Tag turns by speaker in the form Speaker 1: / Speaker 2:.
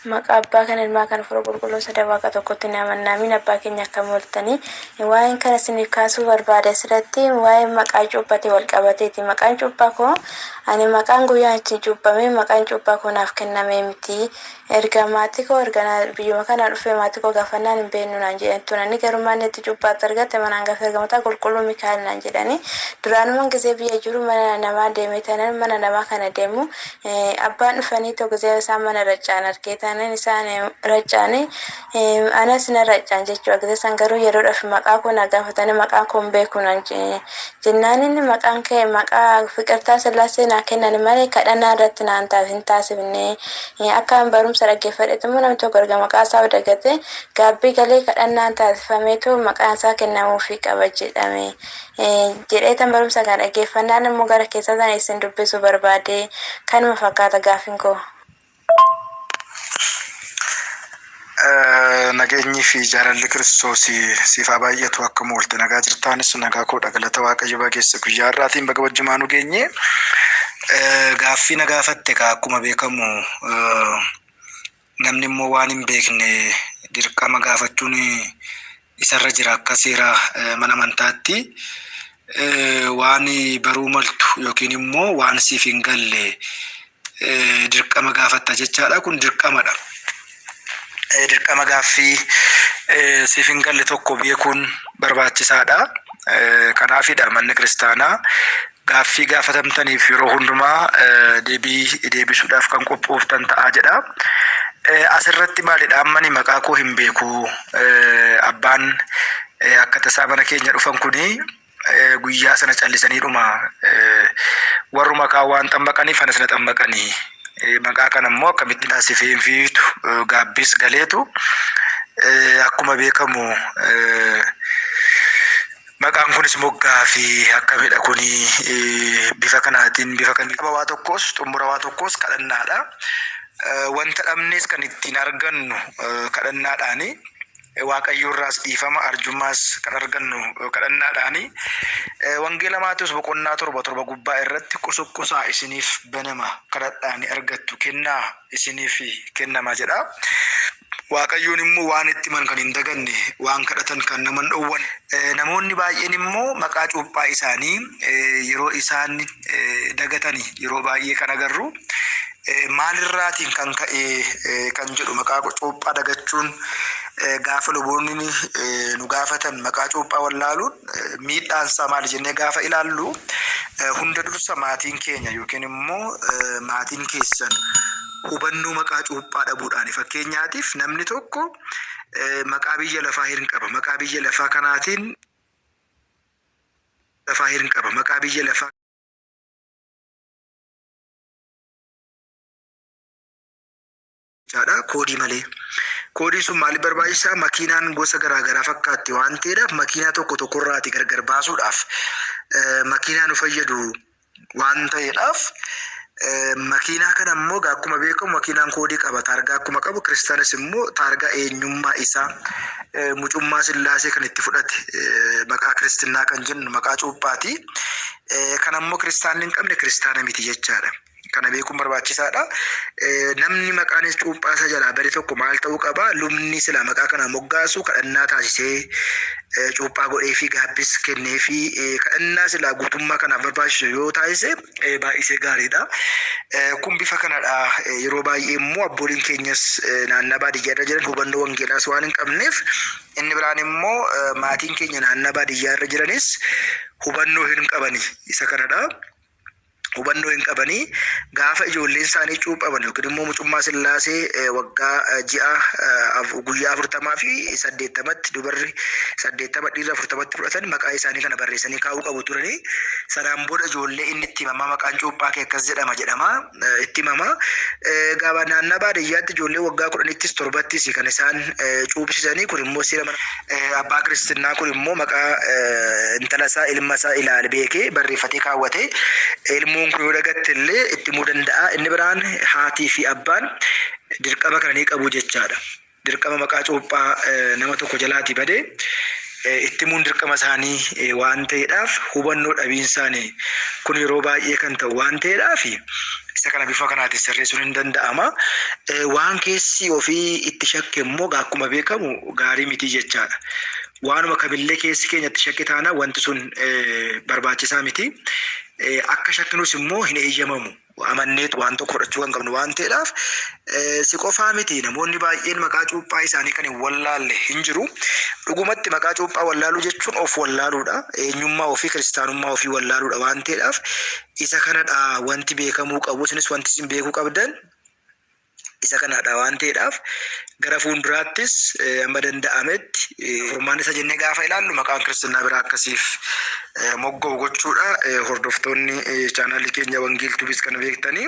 Speaker 1: Maqaa abbaa kan ilmaa kan fura qulqulluu sada waaqa tokkotti naamannaamin abbaa keenya akka mooltanii waa'een kana isiniif kaasuu barbaade asirratti waa'een maqaa cuuphatee wal qabateeti. Maqaan cuuphaa koo ani maqaan guyyaa itti cuuphamee maqaan cuuphaa koo naaf kennamee miti. Erga maatii koo biyyuma kana dhufee maatii koo gaafannaan hin beeknu naan jedhan ani garuu maanni itti cuuphaatti argatte mana hangafa ergamataa qulqulluu Mikaa'el naan jedhani. Duraanumaan gisee biyya jiru mana namaa deemee tanan mana namaa kana deemu abbaan dhufanii tokko gisee isaan mana raccaan argeetan isaan raccaanii anas na raccaan jechuudha. Gisee san garuu yeroodhaaf maqaa koo na gaafatanii maqaa koo hin beeku naan jennaan inni maqaan kee maqaa Fiqirtaa Sillaasee naa kennan malee kadhannaa irratti naan taaf hin taasifne akka barumsa dhaggeeffadheetu namni tokko erga maqaa isaa dagate gaabbii galee kadhannaan taasifameetu maqaan isaa kennamuufii qaba jedhame. Jedhee tan barumsa kana dhaggeeffannaan immoo gara keessatti isin dubbisuu barbaade kanuma fakkaata gaaffiin koo.
Speaker 2: Nageenyi fi jaalalli Kiristoos siif haa baay'atu akka moolte nagaa jirtaanis nagaa koodha galata Waaqayyo bageessa guyyaa har'aatiin baga wajjumaan nu geenye. Gaaffii na gaafatte akkuma beekamu namni immoo waan hin beekne dirqama gaafachuun isarra jira akka seera mana amantaatti. Waan baruu maltu yookiin immoo waan siif hin galle dirqama gaafatta jechaadha. Kun dirqamadha. Dirqama gaaffii siif hin galle tokko beekuun barbaachisaadha. Kanaafidha manni kiristaanaa gaaffii gaafatamtaniif yeroo hundumaa deebisuudhaaf kan qophooftan ta'a jedha. Asirratti maalidha ammani maqaa koo hin beeku abbaan akka tasaa mana keenya dhufan kuni guyyaa sana callisaniidhuma warru maqaa waan xammaqaniif anas na xammaqanii maqaa kana immoo akkamittiin asifeen fiitu gaabbis galeetu akkuma beekamu maqaan kunis moggaa fi akkamidha kuni bifa kanaatiin bifa kan waa tokkos xumura waa tokkos kadhannaadha. Wanta dhabnees kan ittiin argannu kadhannaadhaani. Waaqayyo irraas dhiifama arjummaas kan argannu kadhannaadhaani. Wangeela Maatewos boqonnaa torba gubbaa irratti qusuqqusaa isiniif banama kadhadhaani argattu kennaa isiniif kennama jedha. Waaqayyoon immoo waan itti man kan hin daganne waan kadhatan kan naman dhowwan. Namoonni baay'een immoo maqaa cuuphaa isaanii yeroo isaan dagatanii yeroo baay'ee kan agarru. Maalirraatiin kan ka'e kan jedhu maqaa cuuphaa dagachuun gaafa luboonni nu gaafatan maqaa cuuphaa wallaaluun miidhaansaa maali jennee gaafa ilaallu hunda dursa maatiin keenya yookiin immoo maatiin keessan hubannoo maqaa cuuphaa dhabuudhaan fakkeenyaatiif namni tokko maqaa biyya lafaa hin qaba. Maqaa biyya lafaa kanaatiin lafaa hin qaba. Maqaa biyya lafaa koodii malee. Koodiin sun maaliif barbaachisaa? Makiinaan gosa garaagaraa fakkaatti waan ta'eedhaaf makiinaa tokko irraati gargar baasuudhaaf makiinaa nu fayyadu waan ta'eedhaaf makiinaa kana immoo akkuma beekamu makiinaan koodii qaba. Taargaa akkuma qabu kiristaanis immoo taargaa eenyummaa isaa mucummaa Sillaasee kan itti fudhate maqaa kiristinnaa kan jennu maqaa cuuphaati. Kan ammoo kiristaanni hin qabne kiristaana miti jechaadha. Kana beekuun barbaachisaadha. Namni maqaan cuuphaa isa jalaa bari tokko maal ta'uu qaba? Lubni sila maqaa kana moggaasu kadhannaa taasisee cuuphaa godhee fi gaabbis kennee fi kadhannaa sila guutummaa kanaaf barbaachisu yoo taasise baay'isee gaariidha. Kun bifa kanadha. Yeroo baay'ee immoo abbooliin keenyas naannoo baadiyyaa irra jiran hubannoo wangeelaas waan hin qabneef inni biraan immoo maatiin keenya naannoo baadiyyaa irra jiranis hubannoo hin qabani. Isa kanadha. Hubannoo hin qabanii gaafa ijoolleen isaanii cuuphaman yookiin immoo mucummaa Sillaasee waggaa guyyaa 40 fi 80tti dubarri 80 dhiirri 40tti fudhatan maqaa isaanii kana barreessanii kaa'uu qabu turanii. Sanaan booda ijoollee inni itti himamaa maqaan cuuphaa kee akkas jedhama itti himamaa. Gaafa naannoo baadiyyaatti ijoollee waggaa 10ttis 7ttis kan isaan cuupsisanii kun immoo seera abbaa kiristinnaa kun immoo maqaa intala isaa ilma isaa ilaale beekee barreeffatee kaawwate ilmoon kun yoo dagatte illee itti himuu danda'a. Inni biraan haatii fi abbaan dirqama kana ni qabu jechaadha. Dirqama maqaa cuuphaa nama tokko jalaati badee itti himuun dirqama isaanii waan ta'eedhaaf hubannoo dhabiinsaanii kun yeroo baay'ee kan ta'u waan ta'eedhaaf isa kana bifa kanaatiin sirreessuun hin danda'ama. Waan keessi ofii itti shakke immoo akkuma beekamu gaarii miti jechaadha. Waanuma kamillee keessi keenya itti shakke taana wanti sun barbaachisaa miti. Akka shakkinus immoo hin eeyyamamu. Amanneet waan tokko fudhachuu kan qabnu waan ta'eedhaaf si qofaa miti namoonni baay'een maqaa cuuphaa isaanii kan hin wallaalle hin jiru. Dhugumatti maqaa cuuphaa wallaaluu jechuun of wallaaluudha. Eenyummaa ofii kiristaanummaa ofii wallaaluudha waan ta'eedhaaf isa kanadha wanti beekamuu qabu. Isinis wanti isin beekuu qabdan isa kanadha waan ta'eedhaaf gara fuulduraattis amma danda'ametti furmaata isa jennee gaafa ilaallu maqaan kiristaanaa biraa akkasiif mogga'u gochuudha. Hordoftoonni chaanaalii keenya Wangeeltuubis kan beektanii